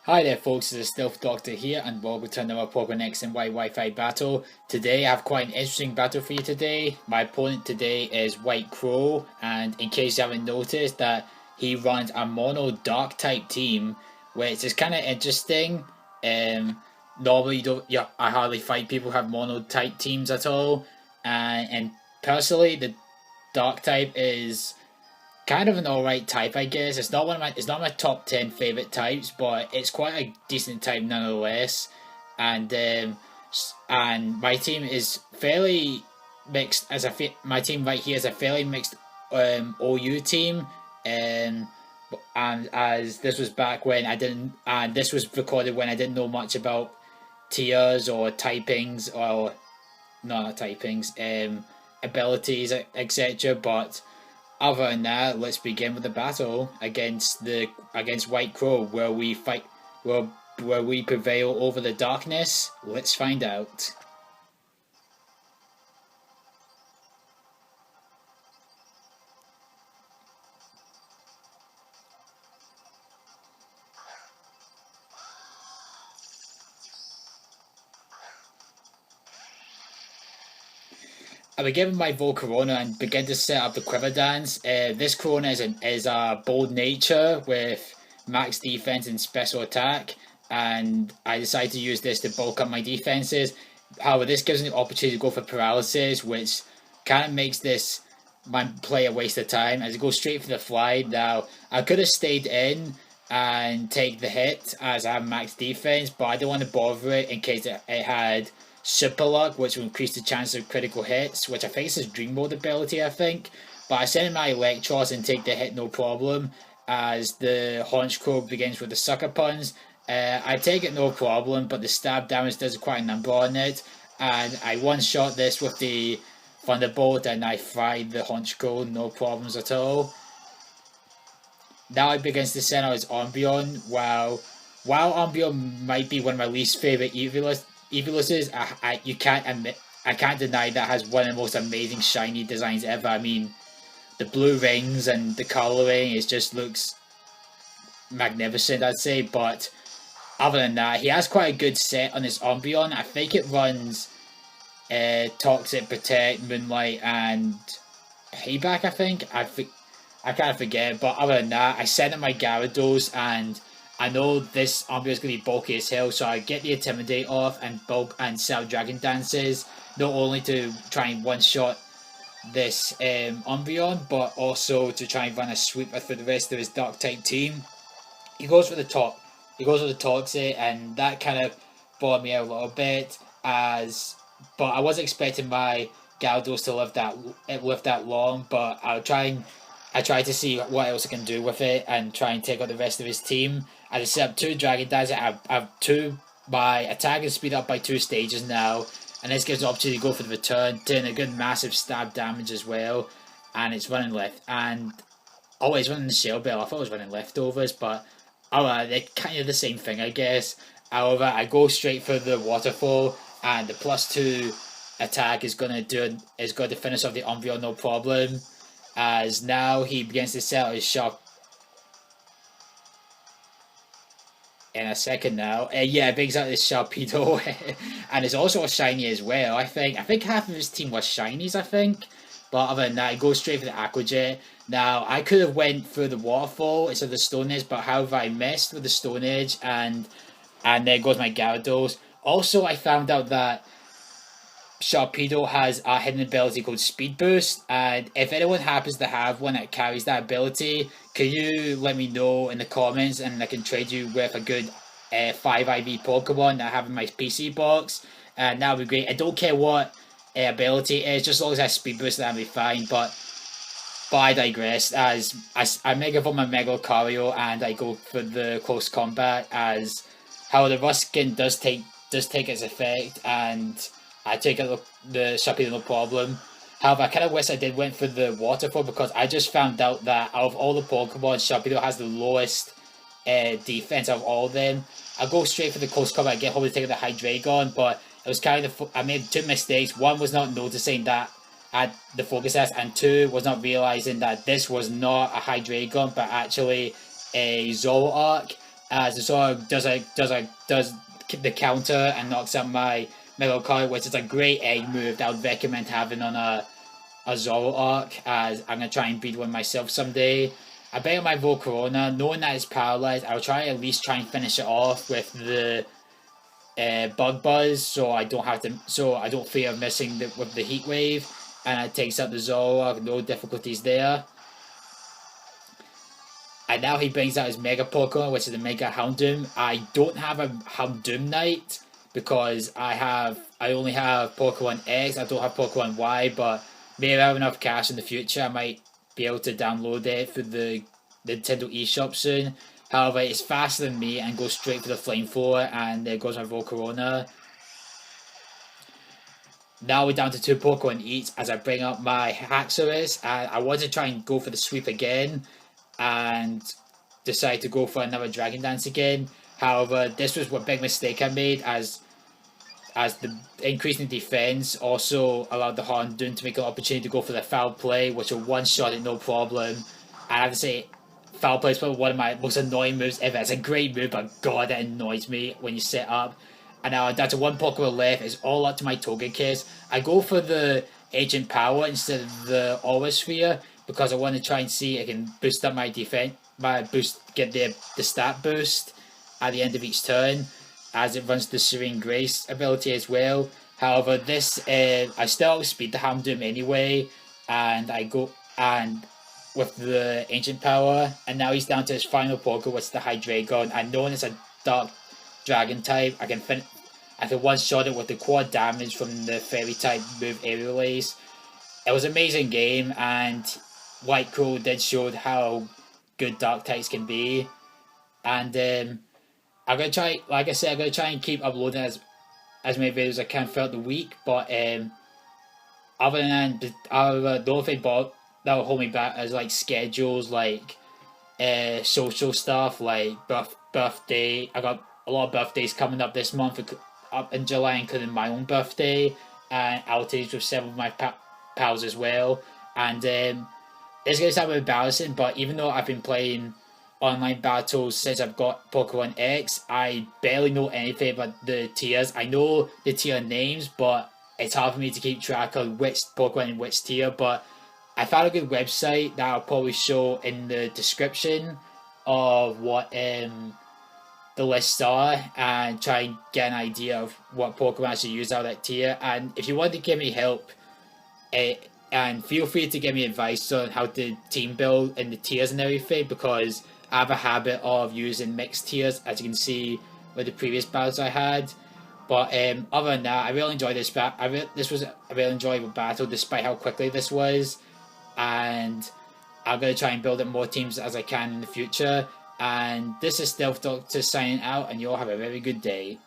Hi there folks, it's the Stealth Doctor here and welcome to another Pokemon X and Y Wi-Fi battle. Today I have quite an interesting battle for you today. My opponent today is White Crow, and in case you haven't noticed that he runs a mono dark type team, which is kind of interesting. Normally I hardly fight people who have mono type teams at all, and personally the dark type is kind of an alright type, I guess. It's not my top 10 favorite types, but it's quite a decent type nonetheless. And and my team is fairly mixed. My team right here is a fairly mixed OU team. Um, and as this was back when I didn't, and this was recorded when I didn't know much about tiers or typings or not typings, abilities, etc. But other than that, let's begin with the battle against White Crow, where we fight, where we prevail over the darkness. Let's find out. I begin my Volcarona and begin to set up the Quiver Dance. This Corona is a bold nature with max defense and special attack, and I decide to use this to bulk up my defenses. However, this gives me the opportunity to go for paralysis, which kind of makes this my play a waste of time as I go straight for the fly. Now, I could have stayed in and take the hit as I have max defense, but I don't want to bother it in case it had Super Luck, which will increase the chance of critical hits, which I think is his Dream Mode ability, I think. But I send in my Electros and take the hit no problem, as the Haunch Crow begins with the Sucker Punch. I take it no problem, but the stab damage does quite a number on it, and I one-shot this with the Thunderbolt, and I fried the Haunch Crow, no problems at all. Now it begins to send out his Umbreon. While Umbreon might be one of my least favorite Eviluses, I can't deny that has one of the most amazing shiny designs ever. I mean, the blue rings and the coloring, it just looks magnificent, I'd say. But other than that, he has quite a good set on his Umbreon. I think it runs Toxic, Protect, Moonlight, and Payback. I kind of forget, but other than that, I sent in my Gyarados, and I know this Umbreon is going to be bulky as hell, so I get the Intimidate off and bulk and sell Dragon Dances, not only to try and one-shot this Umbreon, but also to try and run a sweeper for the rest of his Dark-type team. He goes for the top. He goes for the Toxic, and that kind of bored me out a little bit, but I wasn't expecting my Gyarados to live that long, but I try to see what else I can do with it and try and take out the rest of his team. I just set up two Dragon Dances. My attack is speed up by 2 stages now, and this gives the opportunity to go for the return, doing a good massive stab damage as well, and it's running left. And it's running the Shell Bell. I thought it was running leftovers, but they're kind of the same thing, I guess. However, I go straight for the Waterfall, and the +2 attack is going to finish off the Umbreon no problem. As now he begins to sell his shop in a second now. Yeah, brings out this Sharpedo, and it's also a shiny as well. I think half of his team was shinies. I think, but other than that, he goes straight for the Aqua Jet. Now I could have went for the Waterfall instead of the Stone Edge, but however I missed with the Stone Edge, and there goes my Gyarados. Also, I found out that Sharpedo has a hidden ability called Speed Boost, and if anyone happens to have one that carries that ability, can you let me know in the comments, and I can trade you with a good 5 IV Pokemon that I have in my PC box, and that would be great. I don't care what ability it is, just as long as I have Speed Boost, that'll be fine. But I digress, as I Mega Evolve my Mega Lucario, and I go for the Close Combat, as how the Rust Skin does take its effect, and I take out the Sharpedo no problem. However, I kind of wish I did went for the Waterfall, because I just found out that out of all the Pokemon, Sharpedo has the lowest defense of all of them. I go straight for the Close Combat, I get home to take out the Hydreigon, but it was kind of, I made 2 mistakes. One was not noticing that at the Focus Test, and 2 was not realizing that this was not a Hydreigon, but actually a Zoroark. as the Zoro does the counter and knocks out my middle card, which is a great egg move that I would recommend having on a Zoro arc, as I'm gonna try and beat one myself someday. I bet on my Volcarona, knowing that it's paralyzed, I'll try at least try and finish it off with the Bug Buzz, so I don't fear missing with the Heat Wave, and it takes out the Zoroark, no difficulties there. And now he brings out his Mega Pokemon, which is the Mega Houndoom. I don't have a Houndoom Knight because I only have Pokemon X. I don't have Pokemon Y, but maybe I have enough cash in the future. I might be able to download it through the Nintendo eShop soon. However, it's faster than me and goes straight for the Flamethrower, and there goes my Volcarona. Now we're down to 2 Pokemon each as I bring up my Haxorus, and I want to try and go for the sweep again and decide to go for another Dragon Dance again. However, this was what big mistake I made, as the increase in defense also allowed the Houndoom to make an opportunity to go for the foul play, which will one shot it no problem. I have to say, foul play is probably one of my most annoying moves ever. It's a great move, but god, it annoys me when you set up. And now down to 1 Pokemon left. It's all up to my Togekiss. I go for the Ancient Power instead of the Aura Sphere because I want to try and see if I can boost up my defense, get the stat boost at the end of each turn, as it runs the Serene Grace ability as well. However, this I still outspeed the Houndoom anyway, and I go and with the Ancient Power, and now he's down to his final Pokemon, which is the Hydreigon. And knowing it's a Dark Dragon type, I can one shot it with the quad damage from the Fairy type move Aerial Ace. It was an amazing game, and White Crow did show how good Dark types can be. And I'm gonna try, like I said, I'm gonna try and keep uploading as many videos as I can throughout the week. But other than the only thing that will hold me back is like schedules, like social stuff, like birthday. I got a lot of birthdays coming up this month, up in July, including my own birthday, and outings with several of my pals as well. And it's going to sound embarrassing, but even though I've been playing online battles since I've got Pokemon X, I barely know anything about the tiers. I know the tier names, but it's hard for me to keep track of which Pokemon in which tier. But I found a good website that I'll probably show in the description of what the lists are, and try and get an idea of what Pokemon I should use out of that tier. And if you want to give me help, and feel free to give me advice on how to team build in the tiers and everything, because I have a habit of using mixed tiers, as you can see with the previous battles I had. But other than that, I really enjoyed this this was a really enjoyable battle, despite how quickly this was. And I'm going to try and build up more teams as I can in the future. And this is Stealth Doctor signing out, and you all have a very good day.